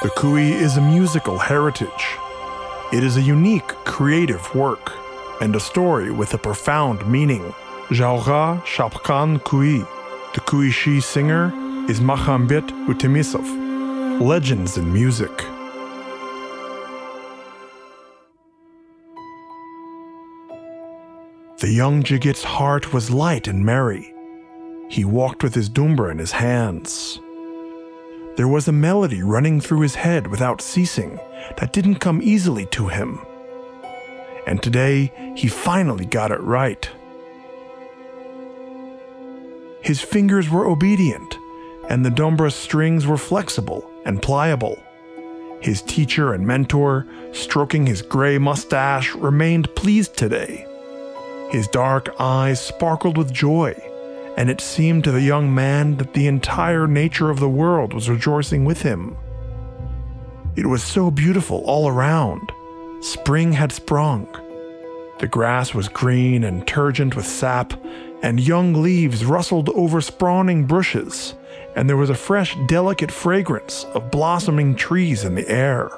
The kui is a musical heritage. It is a unique, creative work, and a story with a profound meaning. Jaura Shapkan Kui. The Kuishi singer is Mahambet Utemisov. Legends in music. The young Jigit's heart was light and merry. He walked with his dumbra in his hands. There was a melody running through his head without ceasing that didn't come easily to him. And today, he finally got it right. His fingers were obedient, and the dumbra's strings were flexible and pliable. His teacher and mentor, stroking his gray mustache, remained pleased today. His dark eyes sparkled with joy, and it seemed to the young man that the entire nature of the world was rejoicing with him. It was so beautiful all around. Spring had sprung. The grass was green and turgent with sap, and young leaves rustled over sprawning bushes, and there was a fresh, delicate fragrance of blossoming trees in the air.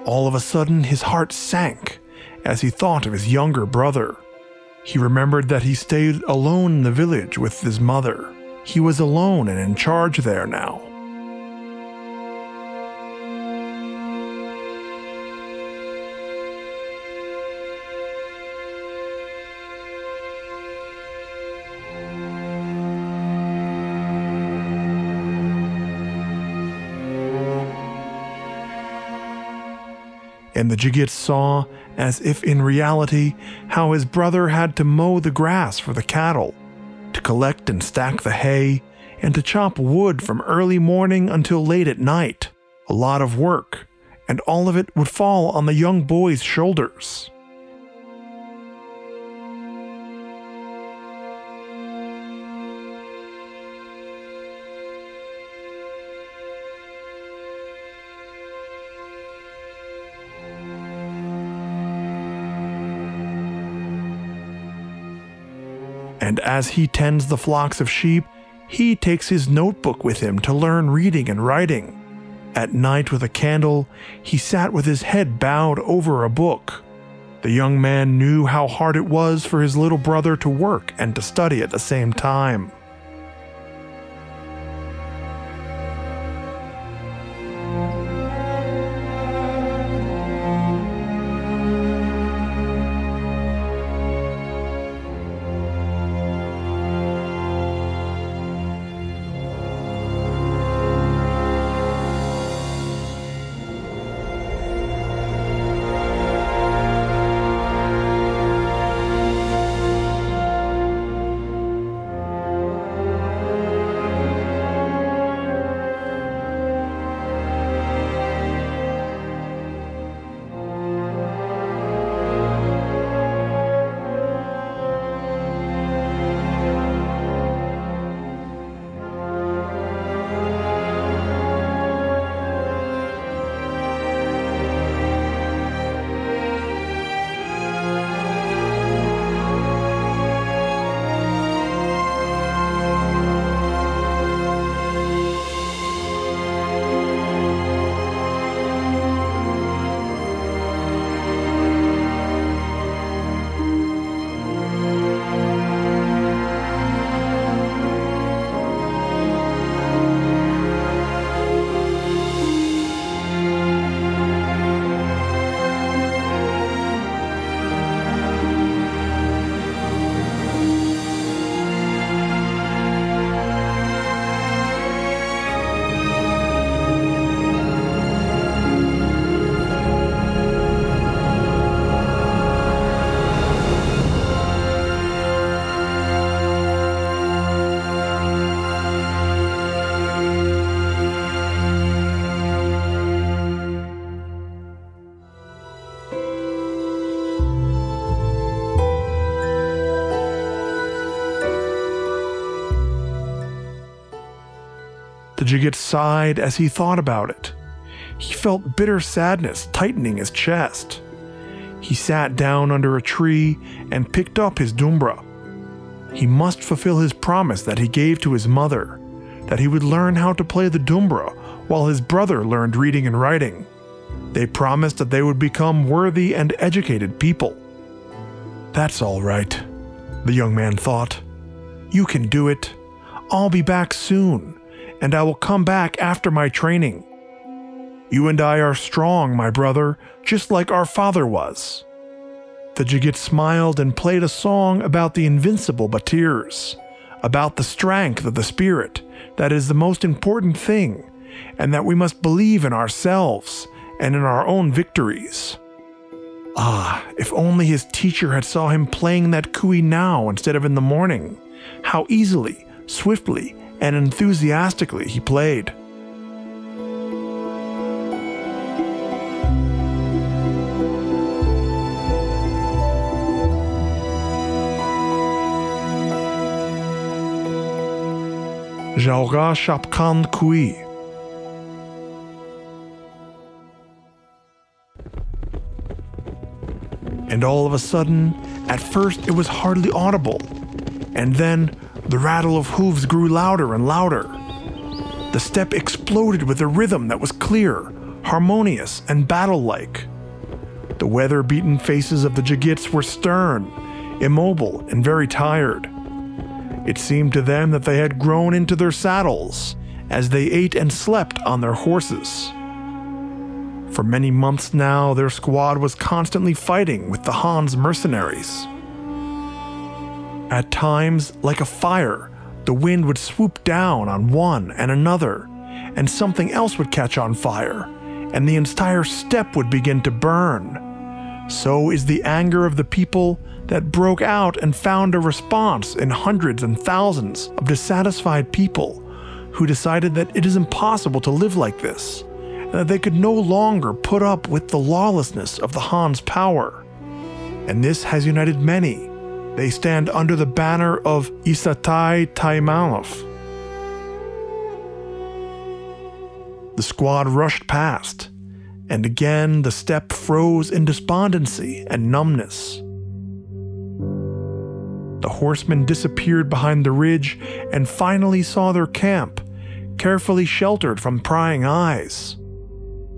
All of a sudden, his heart sank as he thought of his younger brother. He remembered that he stayed alone in the village with his mother. He was alone and in charge there now. And the Jigit saw, as if in reality, how his brother had to mow the grass for the cattle, to collect and stack the hay, and to chop wood from early morning until late at night. A lot of work, and all of it would fall on the young boy's shoulders. And as he tends the flocks of sheep, he takes his notebook with him to learn reading and writing. At night with a candle, he sat with his head bowed over a book. The young man knew how hard it was for his little brother to work and to study at the same time. The Jigit sighed as he thought about it. He felt bitter sadness tightening his chest. He sat down under a tree and picked up his dumbra. He must fulfill his promise that he gave to his mother, that he would learn how to play the dumbra while his brother learned reading and writing. They promised that they would become worthy and educated people. "That's all right," the young man thought. "You can do it. I'll be back soon, and I will come back after my training. You and I are strong, my brother, just like our father was." The Jigit smiled and played a song about the invincible Batirs, about the strength of the spirit that is the most important thing, and that we must believe in ourselves and in our own victories. Ah, if only his teacher had saw him playing that kui now instead of in the morning, how easily, swiftly, and enthusiastically he played. Jaura Shapkan Kui. And all of a sudden, at first it was hardly audible, and then the rattle of hooves grew louder and louder. The step exploded with a rhythm that was clear, harmonious, and battle-like. The weather-beaten faces of the Jigits were stern, immobile, and very tired. It seemed to them that they had grown into their saddles as they ate and slept on their horses. For many months now, their squad was constantly fighting with the Han's mercenaries. At times, like a fire, the wind would swoop down on one and another, and something else would catch on fire, and the entire steppe would begin to burn. So is the anger of the people that broke out and found a response in hundreds and thousands of dissatisfied people who decided that it is impossible to live like this, and that they could no longer put up with the lawlessness of the Han's power. And this has united many. They stand under the banner of Isatai Taimanov. The squad rushed past, and again the steppe froze in despondency and numbness. The horsemen disappeared behind the ridge and finally saw their camp, carefully sheltered from prying eyes.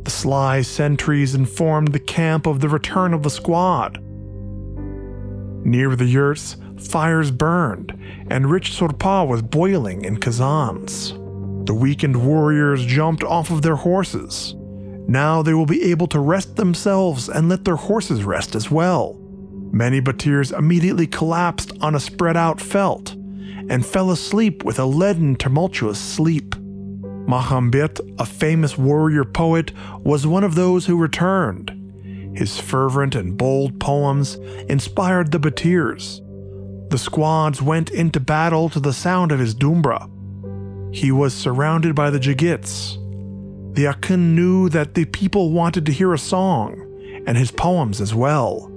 The sly sentries informed the camp of the return of the squad. Near the yurts, fires burned, and rich sorpa was boiling in kazans. The weakened warriors jumped off of their horses. Now they will be able to rest themselves and let their horses rest as well. Many Batirs immediately collapsed on a spread-out felt and fell asleep with a leaden, tumultuous sleep. Mahambit, a famous warrior poet, was one of those who returned. His fervent and bold poems inspired the Batirs. The squads went into battle to the sound of his dumbra. He was surrounded by the Jigits. The Akin knew that the people wanted to hear a song, and his poems as well.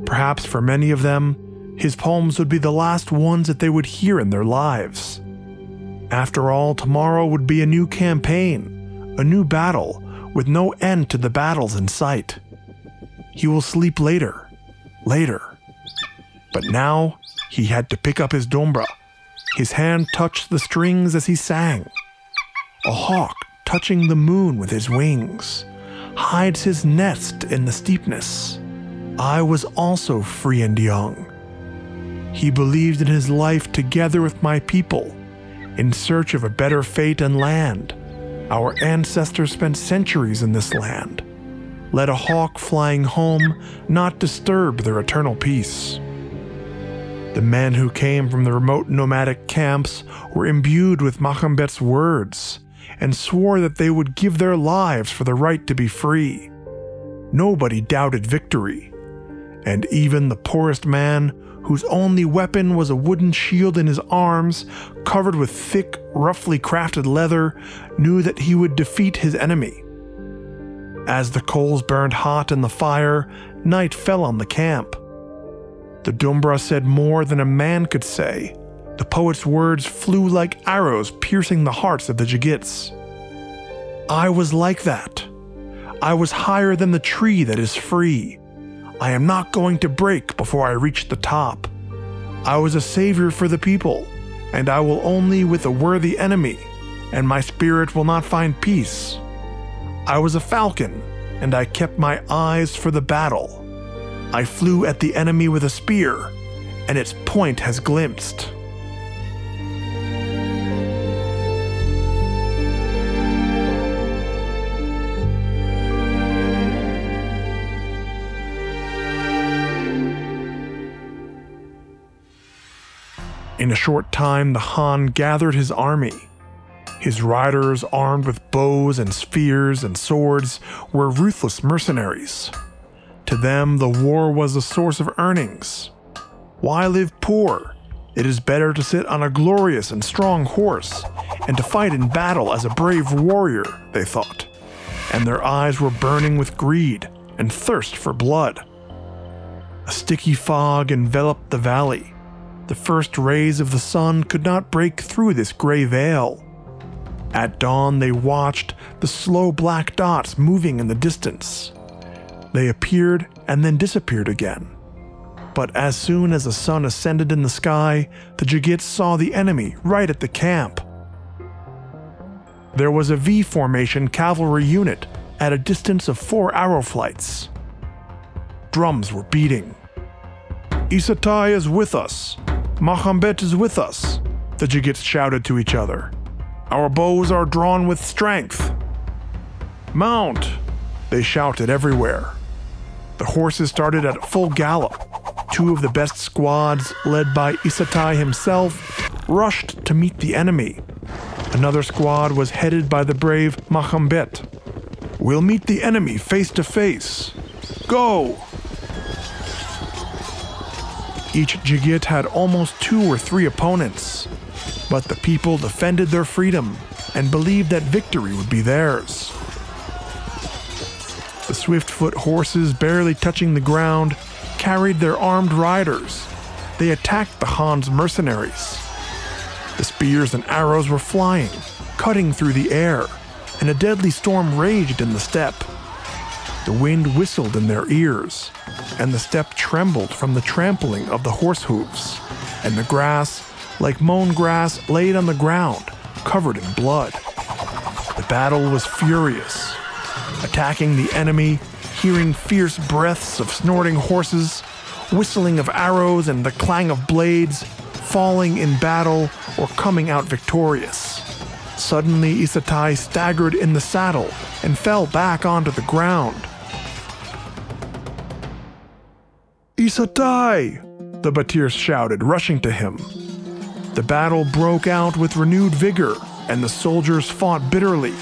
Perhaps for many of them, his poems would be the last ones that they would hear in their lives. After all, tomorrow would be a new campaign, a new battle, with no end to the battles in sight. He will sleep later. But now, he had to pick up his dumbra. His hand touched the strings as he sang. A hawk, touching the moon with his wings, hides his nest in the steepness. I was also free and young. He believed in his life together with my people, in search of a better fate and land. Our ancestors spent centuries in this land. Let a hawk flying home not disturb their eternal peace. The men who came from the remote nomadic camps were imbued with Mahambet's words and swore that they would give their lives for the right to be free. Nobody doubted victory, and even the poorest man, whose only weapon was a wooden shield in his arms covered with thick, roughly crafted leather, knew that he would defeat his enemy. As the coals burned hot in the fire, night fell on the camp. The dumbra said more than a man could say. The poet's words flew like arrows piercing the hearts of the Jigits. I was like that. I was higher than the tree that is free. I am not going to break before I reach the top. I was a savior for the people, and I will only with a worthy enemy and my spirit will not find peace. I was a falcon, and I kept my eyes for the battle. I flew at the enemy with a spear, and its point has glimpsed. In a short time, the Han gathered his army. His riders, armed with bows and spears and swords, were ruthless mercenaries. To them, the war was a source of earnings. Why live poor? It is better to sit on a glorious and strong horse and to fight in battle as a brave warrior, they thought. And their eyes were burning with greed and thirst for blood. A sticky fog enveloped the valley. The first rays of the sun could not break through this gray veil. At dawn, they watched the slow black dots moving in the distance. They appeared and then disappeared again. But as soon as the sun ascended in the sky, the Jigits saw the enemy right at the camp. There was a V-formation cavalry unit at a distance of 4 arrow flights. Drums were beating. "Isatai is with us! Mahambet is with us!" the Jigits shouted to each other. "Our bows are drawn with strength!" "Mount!" they shouted everywhere. The horses started at full gallop. 2 of the best squads, led by Isatai himself, rushed to meet the enemy. Another squad was headed by the brave Mahambet. "We'll meet the enemy face to face. Go!" Each Jigit had almost 2 or 3 opponents, but the people defended their freedom and believed that victory would be theirs. The swift-foot horses, barely touching the ground, carried their armed riders. They attacked the Han's mercenaries. The spears and arrows were flying, cutting through the air, and a deadly storm raged in the steppe. The wind whistled in their ears, and the steppe trembled from the trampling of the horse hooves, and the grass, like mown grass, laid on the ground, covered in blood. The battle was furious. Attacking the enemy, hearing fierce breaths of snorting horses, whistling of arrows and the clang of blades, falling in battle or coming out victorious. Suddenly Isatai staggered in the saddle and fell back onto the ground. "Isatai!" the Batirs shouted, rushing to him. The battle broke out with renewed vigor, and the soldiers fought bitterly.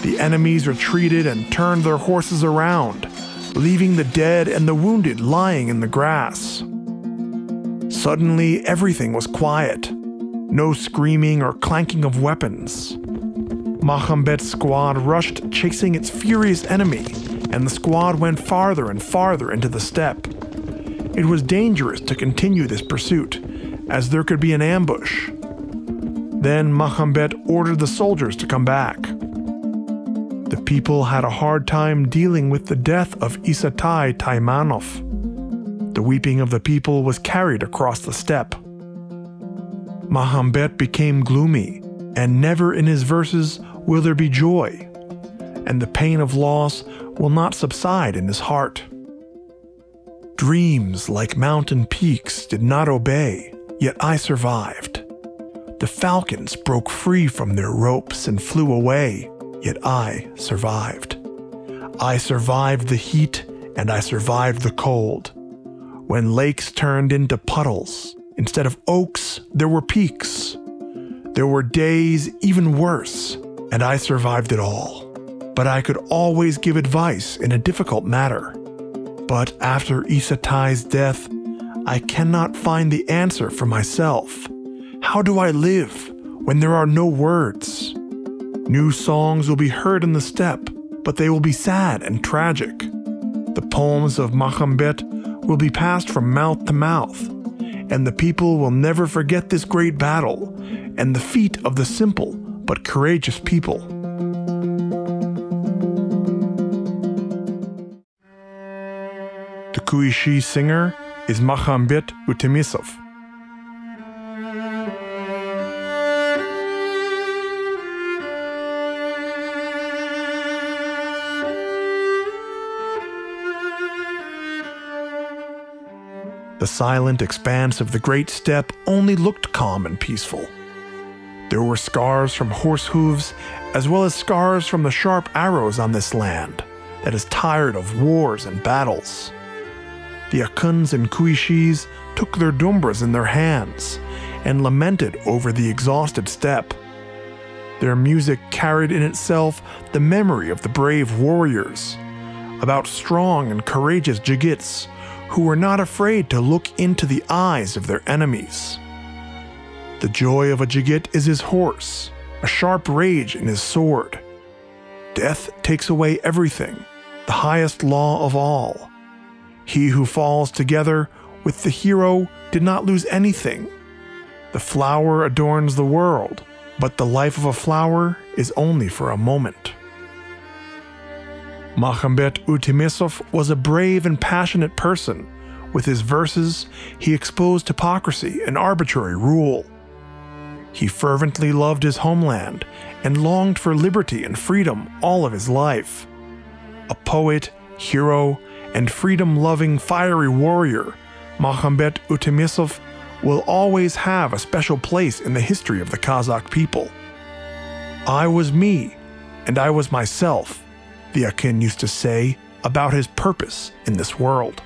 The enemies retreated and turned their horses around, leaving the dead and the wounded lying in the grass. Suddenly, everything was quiet. No screaming or clanking of weapons. Mahambet's squad rushed, chasing its furious enemy, and the squad went farther and farther into the steppe. It was dangerous to continue this pursuit, as there could be an ambush. Then Mahambet ordered the soldiers to come back. The people had a hard time dealing with the death of Isatai Taimanov. The weeping of the people was carried across the steppe. Mahambet became gloomy, and never in his verses will there be joy, and the pain of loss will not subside in his heart. Dreams like mountain peaks did not obey, yet I survived. The falcons broke free from their ropes and flew away, yet I survived. I survived the heat, and I survived the cold. When lakes turned into puddles, instead of oaks, there were peaks. There were days even worse, and I survived it all. But I could always give advice in a difficult matter. But after Isatai's death, I cannot find the answer for myself. How do I live when there are no words? New songs will be heard in the steppe, but they will be sad and tragic. The poems of Mahambet will be passed from mouth to mouth, and the people will never forget this great battle and the feat of the simple but courageous people. The Kuishi singer is Mahambet Utemisov. The silent expanse of the great steppe only looked calm and peaceful. There were scars from horse hooves, as well as scars from the sharp arrows on this land that is tired of wars and battles. The Akuns and Kuishis took their dumbras in their hands and lamented over the exhausted steppe. Their music carried in itself the memory of the brave warriors, about strong and courageous Jigits who were not afraid to look into the eyes of their enemies. The joy of a Jigit is his horse, a sharp rage in his sword. Death takes away everything, the highest law of all. He who falls together with the hero did not lose anything. The flower adorns the world, but the life of a flower is only for a moment. Mahomet Utimisov was a brave and passionate person. With his verses, he exposed hypocrisy and arbitrary rule. He fervently loved his homeland and longed for liberty and freedom all of his life. A poet, hero, and freedom-loving fiery warrior, Mahomet Utimisov will always have a special place in the history of the Kazakh people. I was me, and I was myself, the Akin used to say about his purpose in this world.